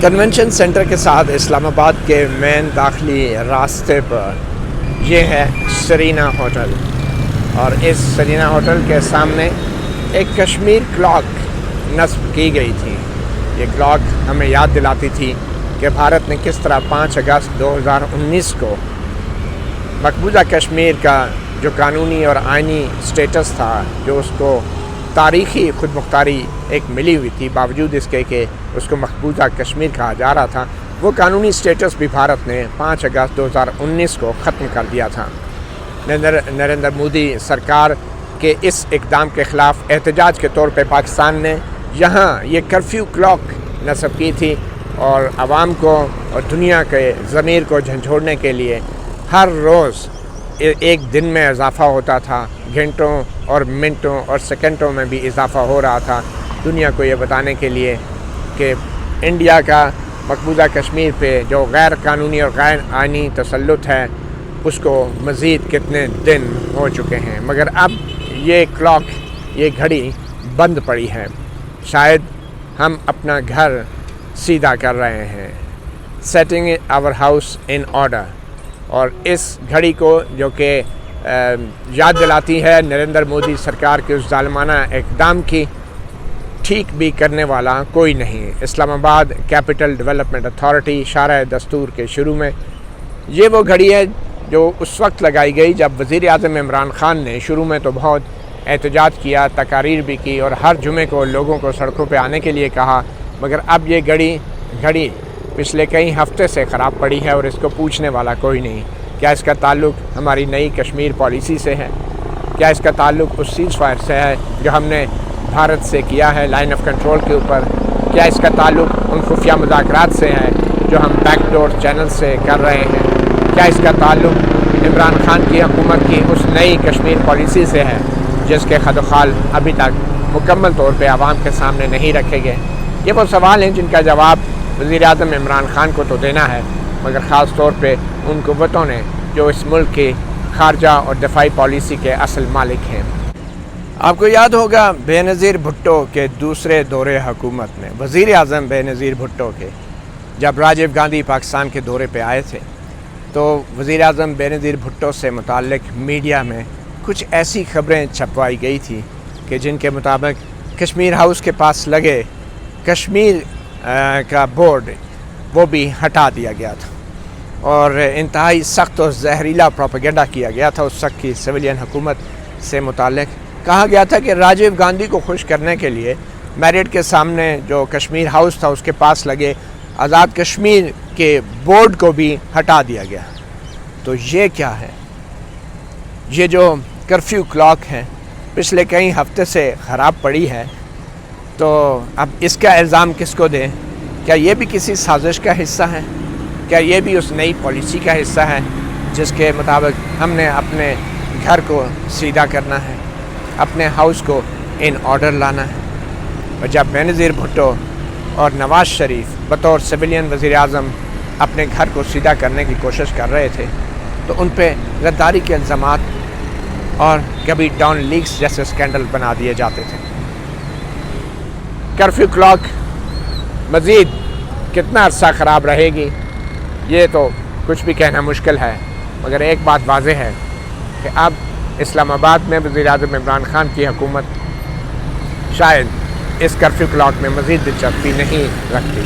Convention centre کے ساتھ اسلام آباد کے مین داخلی راستے پر یہ ہے سرینا ہوٹل، اور اس سرینا ہوٹل کے سامنے ایک کشمیر کلاک نصب کی گئی تھی۔ یہ کلاک ہمیں یاد دلاتی تھی کہ بھارت نے کس طرح 5 اگست 2019 کو مقبوضہ کشمیر کا جو قانونی اور آئینی سٹیٹس تھا، جو اس کو تاریخی خود مختاری ایک ملی ہوئی تھی، باوجود اس کے کہ اس کو مقبوضہ کشمیر کہا جا رہا تھا، وہ قانونی سٹیٹس بھی بھارت نے 5 اگست 2019 کو ختم کر دیا تھا۔ نریندر مودی سرکار کے اس اقدام کے خلاف احتجاج کے طور پہ پاکستان نے یہاں یہ کرفیو کلاک نصب کی تھی، اور عوام کو اور دنیا کے ضمیر کو جھنجھوڑنے کے لیے ہر روز ایک دن میں اضافہ ہوتا تھا، گھنٹوں اور منٹوں اور سیکنڈوں میں بھی اضافہ ہو رہا تھا، دنیا کو یہ بتانے کے لیے کہ انڈیا کا مقبوضہ کشمیر پہ جو غیر قانونی اور غیر آئینی تسلط ہے اس کو مزید کتنے دن ہو چکے ہیں۔ مگر اب یہ کلاک، یہ گھڑی بند پڑی ہے۔ شاید ہم اپنا گھر سیدھا کر رہے ہیں، setting our house in order, اور اس گھڑی کو جو کہ یاد دلاتی ہے نریندر مودی سرکار کے اس ظالمانہ اقدام کی، ٹھیک بھی کرنے والا کوئی نہیں۔ اسلام آباد کیپٹل ڈیولپمنٹ اتھارٹی شارع دستور کے شروع میں یہ وہ گھڑی ہے جو اس وقت لگائی گئی جب وزیر اعظم عمران خان نے شروع میں تو بہت احتجاج کیا، تقاریر بھی کی، اور ہر جمعے کو لوگوں کو سڑکوں پہ آنے کے لیے کہا، مگر اب یہ گھڑی پچھلے کئی ہفتے سے خراب پڑی ہے اور اس کو پوچھنے والا کوئی نہیں۔ کیا اس کا تعلق ہماری نئی کشمیر پالیسی سے ہے؟ کیا اس کا تعلق اس سیز فائر سے ہے جو ہم نے بھارت سے کیا ہے لائن آف کنٹرول کے اوپر؟ کیا اس کا تعلق ان خفیہ مذاکرات سے ہے جو ہم بیک ڈور چینل سے کر رہے ہیں؟ کیا اس کا تعلق عمران خان کی حکومت کی اس نئی کشمیر پالیسی سے ہے جس کے خد و خال ابھی تک مکمل طور پہ عوام کے سامنے نہیں رکھے گئے؟ یہ وہ سوال ہیں جن کا جواب وزیر اعظم عمران خان کو تو دینا ہے، مگر خاص طور پہ ان قوتوں نے جو اس ملک کی خارجہ اور دفاعی پالیسی کے اصل مالک ہیں۔ آپ کو یاد ہوگا بے نظیر بھٹو کے دوسرے دورے حکومت میں وزیر اعظم بے نظیر بھٹو کے جب راجیو گاندھی پاکستان کے دورے پہ آئے تھے تو وزیر اعظم بے نظیر بھٹو سے متعلق میڈیا میں کچھ ایسی خبریں چھپوائی گئی تھی کہ جن کے مطابق کشمیر ہاؤس کے پاس لگے کشمیر کا بورڈ وہ بھی ہٹا دیا گیا تھا، اور انتہائی سخت اور زہریلا پروپیگنڈا کیا گیا تھا اس وقت کی سویلین حکومت سے متعلق۔ کہا گیا تھا کہ راجیو گاندھی کو خوش کرنے کے لیے میرٹ کے سامنے جو کشمیر ہاؤس تھا اس کے پاس لگے آزاد کشمیر کے بورڈ کو بھی ہٹا دیا گیا۔ تو یہ کیا ہے؟ یہ جو کرفیو کلاک ہے پچھلے کئی ہفتے سے خراب پڑی ہے، تو اب اس کا الزام کس کو دیں؟ کیا یہ بھی کسی سازش کا حصہ ہے؟ کیا یہ بھی اس نئی پالیسی کا حصہ ہے جس کے مطابق ہم نے اپنے گھر کو سیدھا کرنا ہے، اپنے ہاؤس کو ان آرڈر لانا ہے؟ اور جب بے نظیر بھٹو اور نواز شریف بطور سویلین وزیر اعظم اپنے گھر کو سیدھا کرنے کی کوشش کر رہے تھے تو ان پہ غداری کے الزامات اور کبھی ڈاؤن لیکس جیسے اسکینڈل بنا دیے جاتے تھے۔ کرفیو کلاک مزید کتنا عرصہ خراب رہے گی یہ تو کچھ بھی کہنا مشکل ہے، مگر ایک بات واضح ہے کہ اب اسلام آباد میں وزیر اعظم عمران خان کی حکومت شاید اس کرفیو کلاک میں مزید دلچسپی نہیں رکھتی،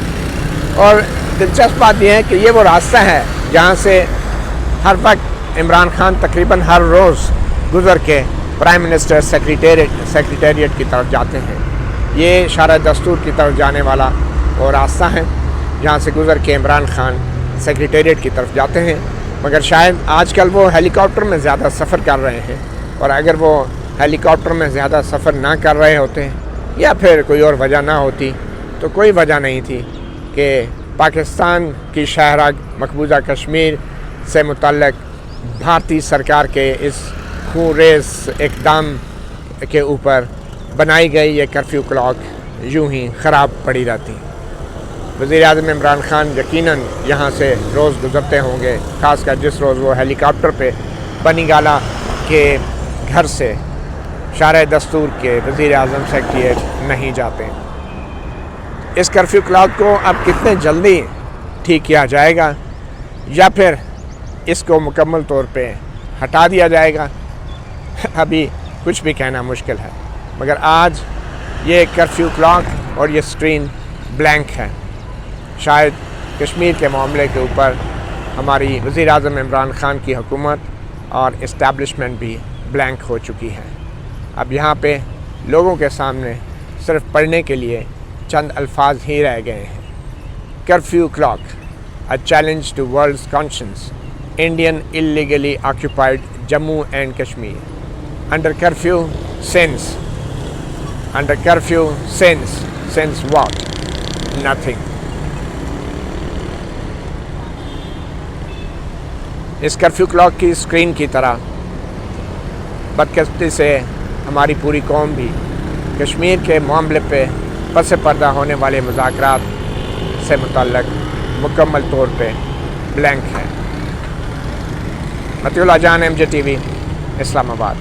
اور دلچسپ بات یہ ہے کہ یہ وہ راستہ ہے جہاں سے ہر وقت عمران خان تقریباً ہر روز گزر کے پرائم منسٹر سیکریٹریٹ کی طرف جاتے ہیں۔ یہ شارع دستور کی طرف جانے والا وہ راستہ ہے جہاں سے گزر کے عمران خان سیکریٹریٹ کی طرف جاتے ہیں، مگر شاید آج کل وہ ہیلی کاپٹر میں زیادہ سفر کر رہے ہیں، اور اگر وہ ہیلی کاپٹر میں زیادہ سفر نہ کر رہے ہوتے یا پھر کوئی اور وجہ نہ ہوتی تو کوئی وجہ نہیں تھی کہ پاکستان کی شہرگ مقبوضہ کشمیر سے متعلق بھارتی سرکار کے اس خونریز اقدام کے اوپر بنائی گئی یہ کرفیو کلاک یوں ہی خراب پڑی رہتی۔ وزیر اعظم عمران خان یقیناً یہاں سے روز گزرتے ہوں گے، خاص کر جس روز وہ ہیلی کاپٹر پہ بنی گالا کے گھر سے شارع دستور کے وزیر اعظم سیکریٹریٹ نہیں جاتے۔ اس کرفیو کلاک کو اب کتنے جلدی ٹھیک کیا جائے گا یا پھر اس کو مکمل طور پہ ہٹا دیا جائے گا، ابھی کچھ بھی کہنا مشکل ہے، مگر آج یہ کرفیو کلاک اور یہ اسکرین بلینک ہے۔ شاید کشمیر کے معاملے کے اوپر ہماری وزیر اعظم عمران خان کی حکومت اور اسٹیبلشمنٹ بھی بلینک ہو چکی ہے۔ اب یہاں پہ لوگوں کے سامنے صرف پڑھنے کے لیے چند الفاظ ہی رہ گئے ہیں۔ Curfew clock, a challenge to world's conscience, Indian illegally occupied Jammu and Kashmir. Under curfew since what? Nothing. اس کرفیو کلاک کی اسکرین کی طرح بدقسمتی سے ہماری پوری قوم بھی کشمیر کے معاملے پہ پس پردہ ہونے والے مذاکرات سے متعلق مکمل طور پہ بلینک ہے۔ مطیع اللہ جان، MJ TV، اسلام آباد۔